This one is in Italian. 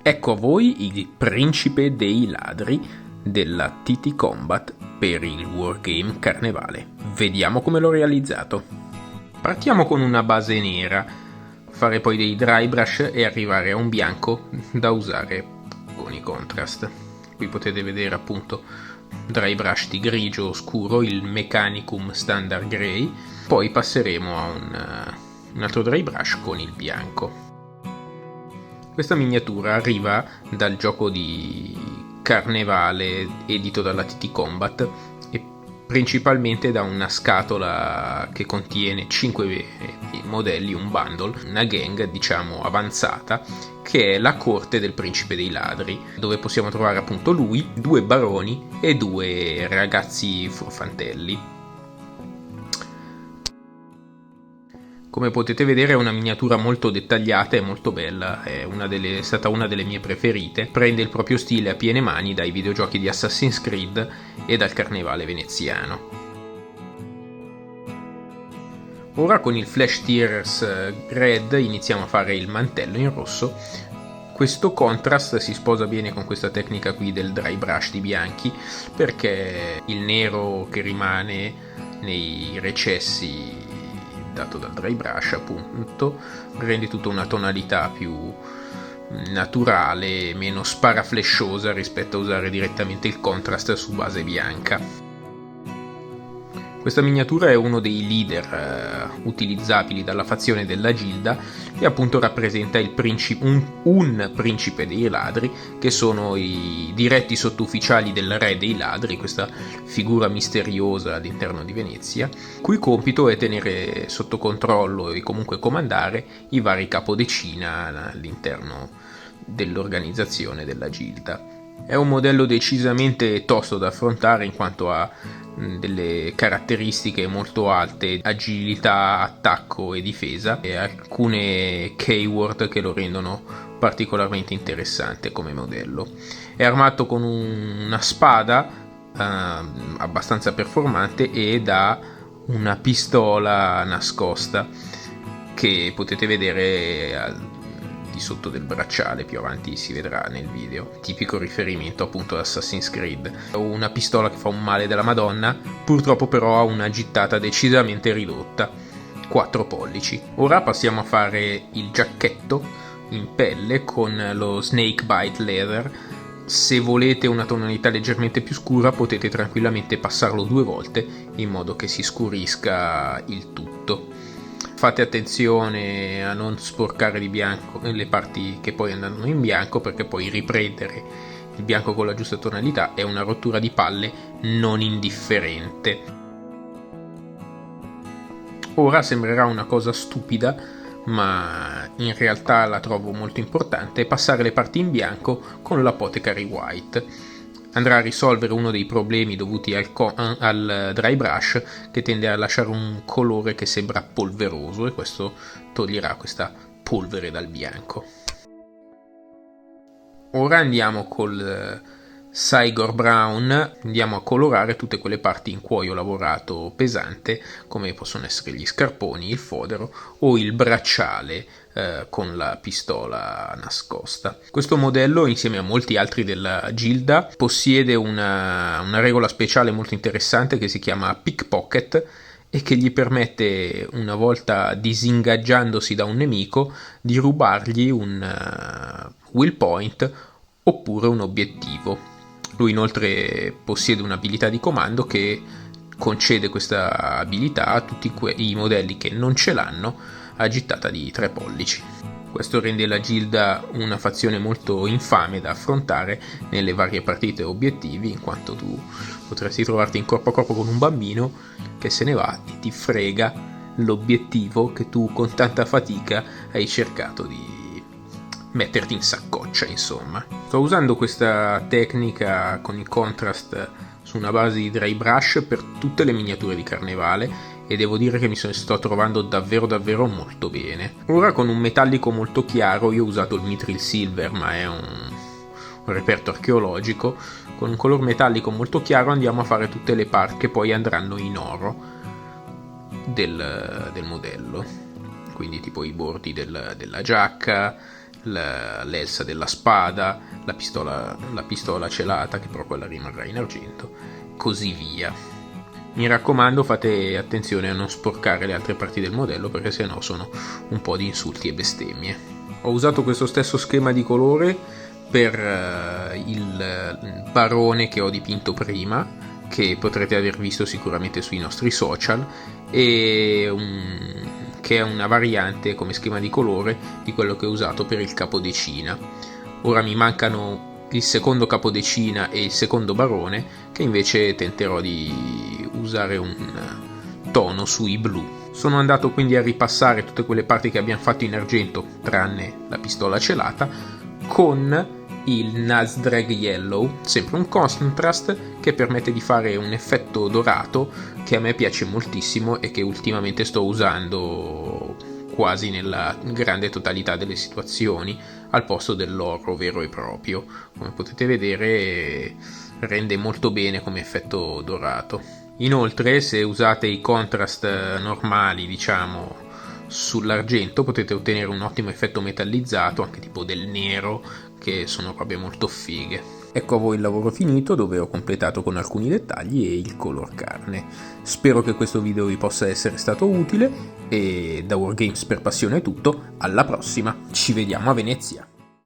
Ecco a voi il principe dei ladri della TT Combat per il Wargame Carnevale. Vediamo come l'ho realizzato. Partiamo con una base nera, fare poi dei dry brush e arrivare a un bianco da usare con i contrast. Qui potete vedere appunto dry brush di grigio scuro, il Mechanicum Standard Grey, poi passeremo a un altro dry brush con il bianco. Questa miniatura arriva dal gioco di Carnevale edito dalla TT Combat e principalmente da una scatola che contiene 5 modelli, un bundle, una gang diciamo avanzata, che è la corte del principe dei ladri, dove possiamo trovare appunto lui, 2 baroni e 2 ragazzi furfantelli. Come potete vedere è una miniatura molto dettagliata e molto bella, è stata una delle mie preferite, prende il proprio stile a piene mani dai videogiochi di Assassin's Creed e dal carnevale veneziano. Ora con il Flash Tears Red iniziamo a fare il mantello in rosso. Questo contrast si sposa bene con questa tecnica qui del dry brush di bianchi, perché il nero che rimane nei recessi dato dal dry brush appunto rende tutta una tonalità più naturale, meno sparaflesciosa rispetto a usare direttamente il contrast su base bianca. Questa miniatura è uno dei leader utilizzabili dalla fazione della Gilda e appunto rappresenta un principe dei ladri, che sono i diretti sottufficiali del re dei ladri, questa figura misteriosa all'interno di Venezia, cui compito è tenere sotto controllo e comunque comandare i vari capodecina all'interno dell'organizzazione della Gilda. È un modello decisamente tosto da affrontare in quanto ha delle caratteristiche molto alte, agilità, attacco e difesa, e alcune keyword che lo rendono particolarmente interessante come modello. È armato con una spada abbastanza performante ed ha una pistola nascosta che potete vedere di sotto del bracciale, più avanti si vedrà nel video, tipico riferimento appunto ad Assassin's Creed. Una pistola che fa un male della Madonna, purtroppo però ha una gittata decisamente ridotta, 4 pollici. Ora passiamo a fare il giacchetto in pelle con lo Snake Bite Leather. Se volete una tonalità leggermente più scura potete tranquillamente passarlo 2 volte in modo che si scurisca il tutto. Fate attenzione a non sporcare di bianco le parti che poi andranno in bianco, perché poi riprendere il bianco con la giusta tonalità è una rottura di palle non indifferente. Ora sembrerà una cosa stupida, ma in realtà la trovo molto importante, passare le parti in bianco con l'Apothecary White. Andrà a risolvere uno dei problemi dovuti al dry brush, che tende a lasciare un colore che sembra polveroso, e questo toglierà questa polvere dal bianco. Ora andiamo col Cygor Brown, andiamo a colorare tutte quelle parti in cuoio lavorato pesante, come possono essere gli scarponi, il fodero o il bracciale con la pistola nascosta. Questo modello, insieme a molti altri della Gilda, possiede una regola speciale molto interessante che si chiama Pickpocket e che gli permette, una volta disingaggiandosi da un nemico, di rubargli un will point oppure un obiettivo. Lui inoltre possiede un'abilità di comando che concede questa abilità a tutti i modelli che non ce l'hanno a gittata di 3 pollici. Questo rende la Gilda una fazione molto infame da affrontare nelle varie partite e obiettivi, in quanto tu potresti trovarti in corpo a corpo con un bambino che se ne va e ti frega l'obiettivo che tu con tanta fatica hai cercato di metterti in saccoccia, insomma. Sto usando questa tecnica con il contrast su una base di dry brush per tutte le miniature di carnevale e devo dire che mi sto trovando davvero molto bene. Ora con un metallico molto chiaro, io ho usato il Mithril Silver, ma è un reperto archeologico, con un color metallico molto chiaro andiamo a fare tutte le parti che poi andranno in oro del modello, quindi tipo i bordi della giacca, l'elsa della spada, la pistola celata, che però quella rimarrà in argento, così via. Mi raccomando, fate attenzione a non sporcare le altre parti del modello, perché sennò sono un po' di insulti e bestemmie. Ho usato questo stesso schema di colore per il barone che ho dipinto prima, che potrete aver visto sicuramente sui nostri social, che è una variante come schema di colore di quello che ho usato per il capodecina. Ora mi mancano il secondo capodecina e il secondo barone, che invece tenterò di usare un tono sui blu. Sono andato quindi a ripassare tutte quelle parti che abbiamo fatto in argento, tranne la pistola celata, con il Nazdrag Yellow, sempre un contrast che permette di fare un effetto dorato che a me piace moltissimo e che ultimamente sto usando quasi nella grande totalità delle situazioni al posto dell'oro vero e proprio. Come potete vedere, rende molto bene come effetto dorato. Inoltre, se usate i contrast normali, diciamo, sull'argento, potete ottenere un ottimo effetto metallizzato, anche tipo del nero, che sono robe molto fighe. Ecco a voi il lavoro finito, dove ho completato con alcuni dettagli e il color carne. Spero che questo video vi possa essere stato utile e da Wargames per Passione è tutto, alla prossima, ci vediamo a Venezia!